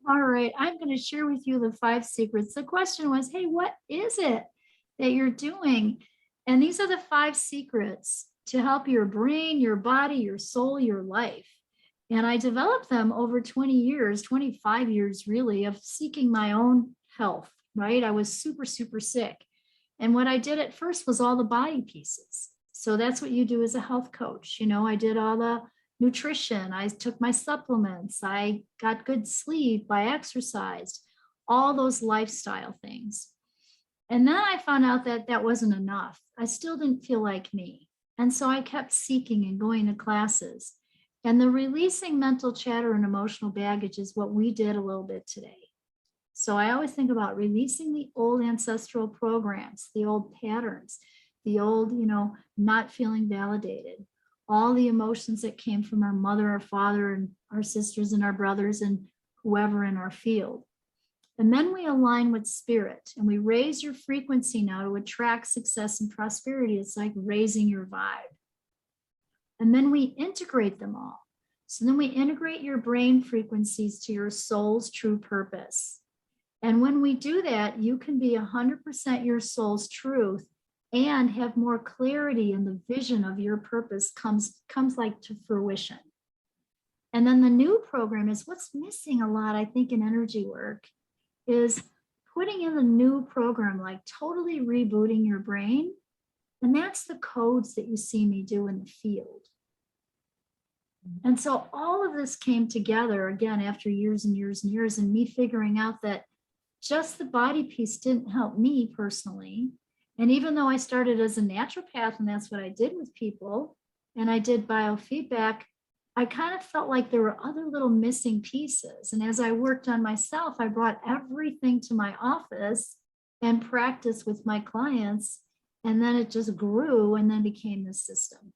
All right, I'm going to share with you the 5 secrets. The question was, hey, what is it that you're doing? And these are the 5 secrets to help your brain, your body, your soul, your life. And I developed them over 20 years, 25 years really, of seeking my own health, right? I was super, super sick. And what I did at first was all the body pieces. So that's what you do as a health coach. I did all the nutrition. I took my supplements. I got good sleep. I exercised, all those lifestyle things. And then I found out that that wasn't enough. I still didn't feel like me. And so I kept seeking and going to classes. And the releasing mental chatter and emotional baggage is what we did a little bit today. So I always think about releasing the old ancestral programs, the old patterns, the old, not feeling validated, all the emotions that came from our mother, our father, and our sisters and our brothers and whoever in our field. And then we align with spirit and we raise your frequency now to attract success and prosperity. It's like raising your vibe. And then we integrate them all. So then we integrate your brain frequencies to your soul's true purpose. And when we do that, you can be 100% your soul's truth and have more clarity, and the vision of your purpose comes like to fruition. And then the new program is what's missing a lot, I think, in energy work is putting in the new program, like totally rebooting your brain. And that's the codes that you see me do in the field. And so all of this came together again after years and years and years, and me figuring out that just the body piece didn't help me personally. And even though I started as a naturopath and that's what I did with people, and I did biofeedback, I kind of felt like there were other little missing pieces. And as I worked on myself, I brought everything to my office and practiced with my clients. And then it just grew and then became this system.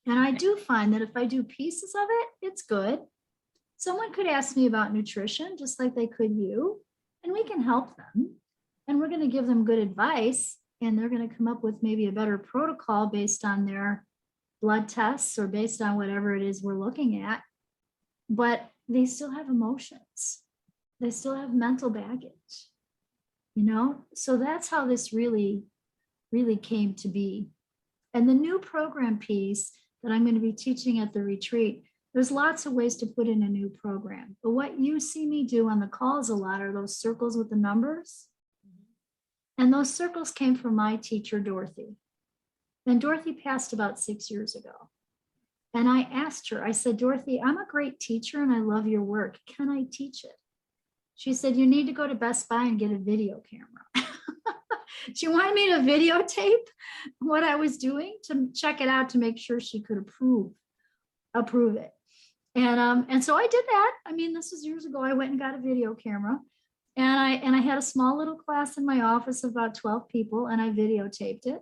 And I do find that if I do pieces of it, it's good. Someone could ask me about nutrition, just like they could you, and we can help them. And we're going to give them good advice, and they're going to come up with maybe a better protocol based on their blood tests or based on whatever it is we're looking at. But they still have emotions. They still have mental baggage, So that's how this really, really came to be. And the new program piece that I'm going to be teaching at the retreat, there's lots of ways to put in a new program. But what you see me do on the calls a lot are those circles with the numbers. And those circles came from my teacher, Dorothy. And Dorothy passed about 6 years ago. And I asked her, I said, Dorothy, I'm a great teacher and I love your work. Can I teach it? She said, you need to go to Best Buy and get a video camera. She wanted me to videotape what I was doing to check it out to make sure she could approve it. And so I did that. I mean, this was years ago. I went and got a video camera. And I had a small little class in my office of about 12 people, and I videotaped it,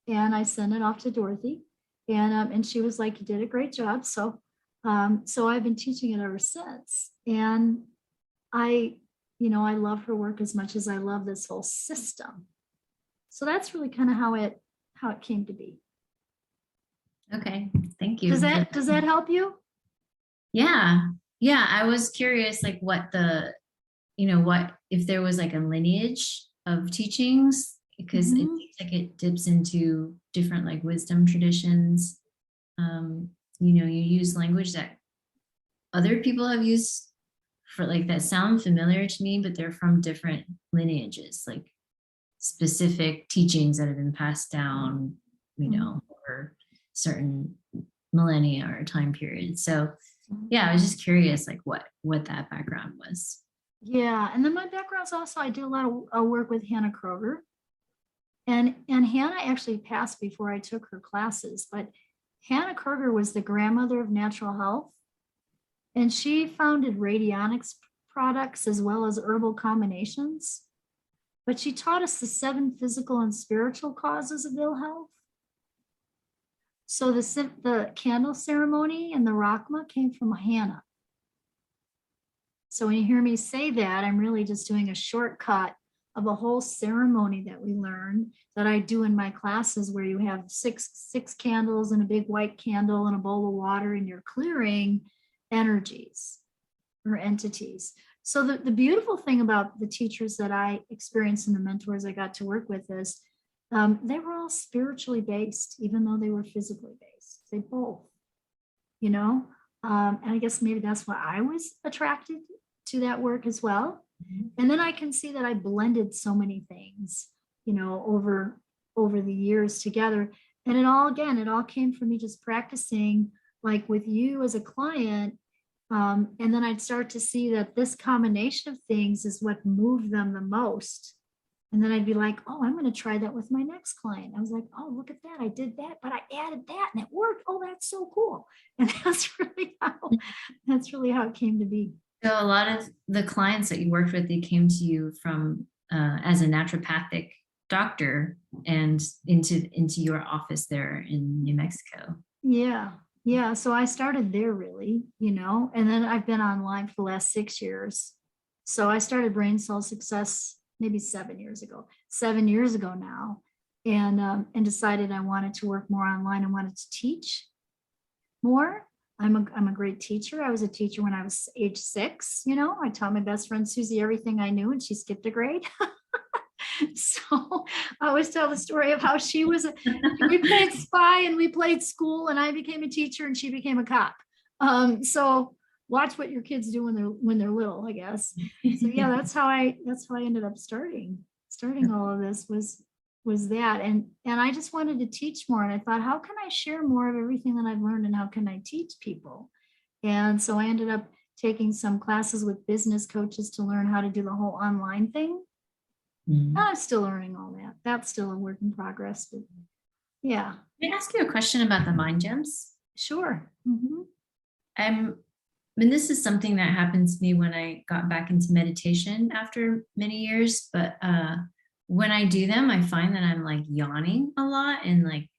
and I sent it off to Dorothy, and she was like, "You did a great job." So I've been teaching it ever since, and I love her work as much as I love this whole system. So that's really kind of how it came to be. Okay, thank you. Does that help you? Yeah, I was curious, like what if there was like a lineage of teachings, because it seems like it dips into different like wisdom traditions. You use language that other people have used for like that sound familiar to me, but they're from different lineages, like specific teachings that have been passed down, over certain millennia or time periods. So yeah, I was just curious, like what that background was. Yeah, and then my background's also, I do a lot of work with Hannah Kroger. And Hannah actually passed before I took her classes, but Hannah Kroger was the grandmother of natural health. And she founded radionics products as well as herbal combinations. But she taught us the 7 physical and spiritual causes of ill health. So the candle ceremony and the Rakma came from Hannah. So when you hear me say that, I'm really just doing a shortcut of a whole ceremony that we learn that I do in my classes, where you have six candles and a big white candle and a bowl of water, and you're clearing energies or entities. So the beautiful thing about the teachers that I experienced and the mentors I got to work with is they were all spiritually based, even though they were physically based. They both, you know, and I guess maybe that's why I was attracted to that work as well. And then I can see that I blended so many things, you know, over the years together. And it all came from me just practicing, like with you as a client. And then I'd start to see that this combination of things is what moved them the most. And then I'd be like, oh, I'm going to try that with my next client. I was like, oh, look at that. I did that, but I added that and it worked. Oh, that's so cool. And that's really how it came to be. So a lot of the clients that you worked with, they came to you from as a naturopathic doctor and into your office there in New Mexico. Yeah. Yeah. So I started there really, you know, and then I've been online for the last 6 years. So I started Brain Soul Success maybe 7 years ago now, and decided I wanted to work more online and wanted to teach more. I'm a great teacher. I was a teacher when I was age 6. You know, I taught my best friend Susie everything I knew, and she skipped a grade. So I always tell the story of how we played spy and we played school, and I became a teacher and she became a cop. So watch what your kids do when they're little, I guess. So yeah, that's how I ended up starting all of this was that. And I just wanted to teach more. And I thought, how can I share more of everything that I've learned and how can I teach people? And so I ended up taking some classes with business coaches to learn how to do the whole online thing. I'm still learning all that. That's still a work in progress. But yeah. Can I ask you a question about the mind gems? Sure. I mean, this is something that happened to me when I got back into meditation after many years. But when I do them, I find that I'm like yawning a lot and like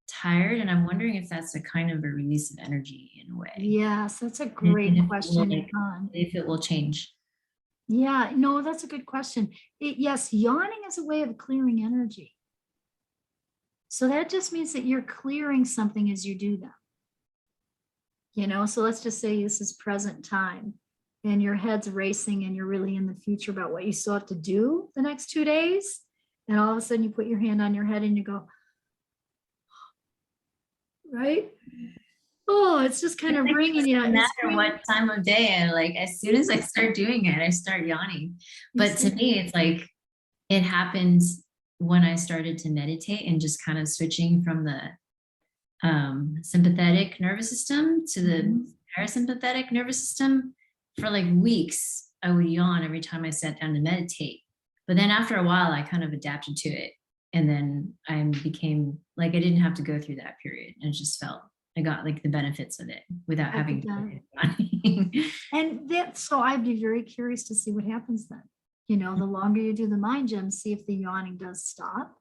tired. And I'm wondering if that's a kind of a release of energy in a way. Yes, that's a great question. If it will change. Yeah, no, that's a good question. Yes, yawning is a way of clearing energy. So that just means that you're clearing something as you do them. You know, so let's just say this is present time and your head's racing and you're really in the future about what you still have to do the next 2 days. And all of a sudden you put your hand on your head and you go, right? Oh, it's just kind of bringing you. No matter what time of day, and like as soon as I start doing it, I start yawning. But to me, it's like it happens when I started to meditate and just kind of switching from the sympathetic nervous system to the parasympathetic nervous system. For like weeks, I would yawn every time I sat down to meditate. But then after a while, I kind of adapted to it. And then I became like, I didn't have to go through that period. And it just felt, I got like the benefits of it without having to. And so I'd be very curious to see what happens then. You know, the longer you do the mind gems, see if the yawning does stop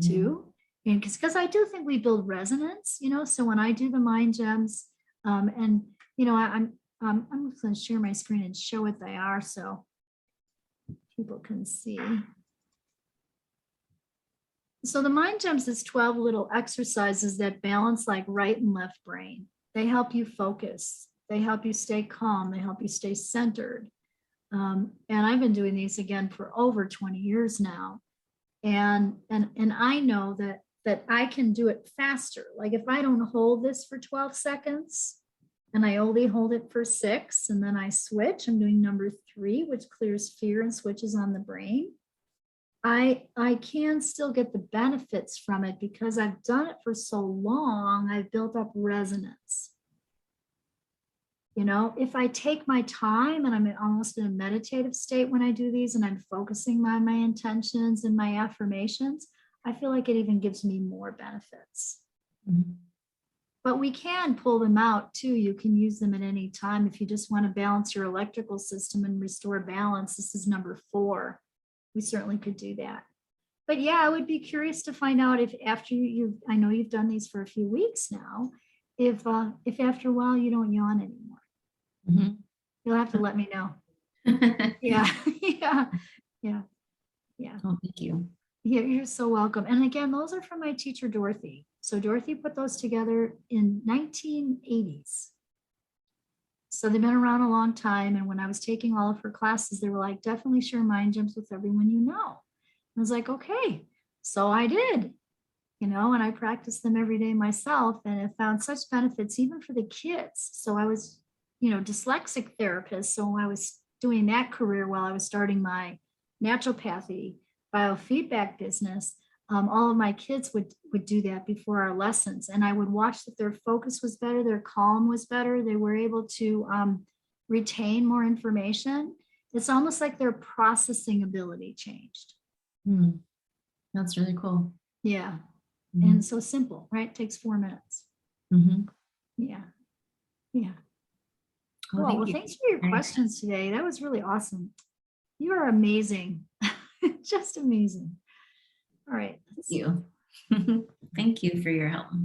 too. And because I do think we build resonance, you know, so when I do the mind gems, and you know, I'm going to share my screen and show what they are so people can see. So the mind gems is 12 little exercises that balance like right and left brain. They help you focus. They help you stay calm. They help you stay centered. And I've been doing these again for over 20 years now. And I know that I can do it faster. Like if I don't hold this for 12 seconds and I only hold it for 6 and then I switch, I'm doing number 3, which clears fear and switches on the brain. I can still get the benefits from it because I've done it for so long. I've built up resonance. You know, if I take my time and I'm almost in a meditative state when I do these and I'm focusing on my intentions and my affirmations, I feel like it even gives me more benefits. But we can pull them out too. You can use them at any time. If you just want to balance your electrical system and restore balance, this is number 4. We certainly could do that. But yeah, I would be curious to find out if after I know you've done these for a few weeks now, if after a while you don't yawn anymore. You'll have to let me know. Yeah. Yeah. Oh, thank you. Yeah, you're so welcome. And again, those are from my teacher, Dorothy. So Dorothy put those together in 1980s. So they've been around a long time. And when I was taking all of her classes, they were like, definitely share mind jumps with everyone you know. I was like, okay. So I did, and I practiced them every day myself, and I found such benefits even for the kids. So I was, dyslexic therapist. So I was doing that career while I was starting my naturopathy biofeedback business. All of my kids would do that before our lessons, and I would watch that their focus was better, their calm was better, they were able to retain more information. It's almost like their processing ability changed. Hmm. That's really cool. Yeah. Mhm. And so simple, right? It takes 4 minutes. Mhm. Yeah. Yeah. Well, Cool. thank Well, you. thanks for your Very questions today. That was really awesome. You are amazing. Just amazing. All right. Thank you. Thank you for your help.